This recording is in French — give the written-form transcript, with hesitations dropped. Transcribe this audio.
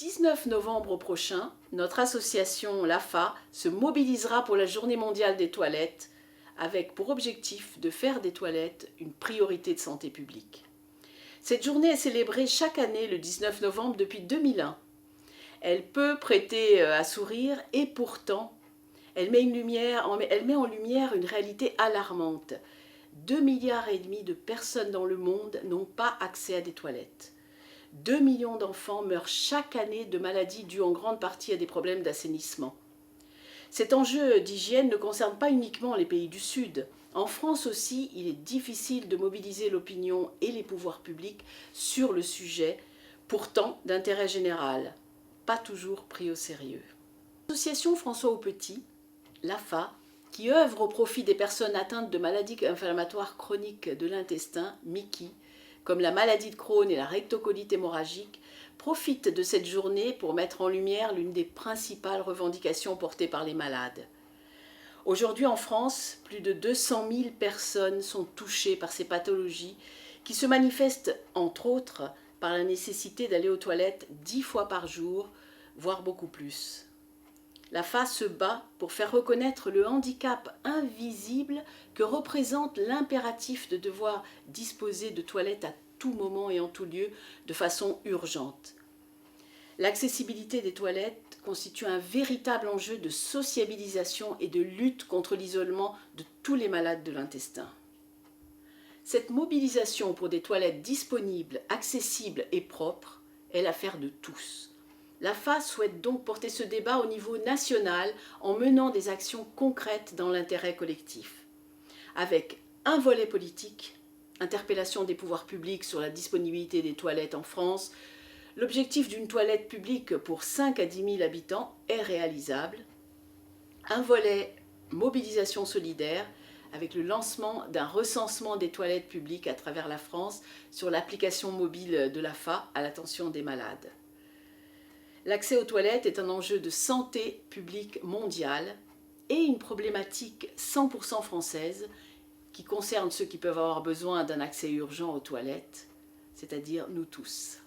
19 novembre prochain, notre association l'AFA se mobilisera pour la Journée mondiale des toilettes avec pour objectif de faire des toilettes une priorité de santé publique. Cette journée est célébrée chaque année le 19 novembre depuis 2001. Elle peut prêter à sourire et pourtant, elle met en lumière une réalité alarmante. 2,5 milliards de personnes dans le monde n'ont pas accès à des toilettes. 2 millions d'enfants meurent chaque année de maladies dues en grande partie à des problèmes d'assainissement. Cet enjeu d'hygiène ne concerne pas uniquement les pays du Sud. En France aussi, il est difficile de mobiliser l'opinion et les pouvoirs publics sur le sujet, pourtant d'intérêt général, pas toujours pris au sérieux. L'association François Aupetit, l'AFA, qui œuvre au profit des personnes atteintes de maladies inflammatoires chroniques de l'intestin, MICI, comme la maladie de Crohn et la rectocolite hémorragique, profite de cette journée pour mettre en lumière l'une des principales revendications portées par les malades. Aujourd'hui en France, plus de 200 000 personnes sont touchées par ces pathologies qui se manifestent entre autres par la nécessité d'aller aux toilettes 10 fois par jour, voire beaucoup plus. L'AFA se bat pour faire reconnaître le handicap invisible que représente l'impératif de devoir disposer de toilettes à tout moment et en tout lieu de façon urgente. L'accessibilité des toilettes constitue un véritable enjeu de sociabilisation et de lutte contre l'isolement de tous les malades de l'intestin. Cette mobilisation pour des toilettes disponibles, accessibles et propres est l'affaire de tous. L'AFA souhaite donc porter ce débat au niveau national en menant des actions concrètes dans l'intérêt collectif. Avec un volet politique, interpellation des pouvoirs publics sur la disponibilité des toilettes en France, l'objectif d'une toilette publique pour 5 à 10 000 habitants est réalisable. Un volet mobilisation solidaire avec le lancement d'un recensement des toilettes publiques à travers la France sur l'application mobile de l'AFA à l'attention des malades. L'accès aux toilettes est un enjeu de santé publique mondiale et une problématique 100% française qui concerne ceux qui peuvent avoir besoin d'un accès urgent aux toilettes, c'est-à-dire nous tous.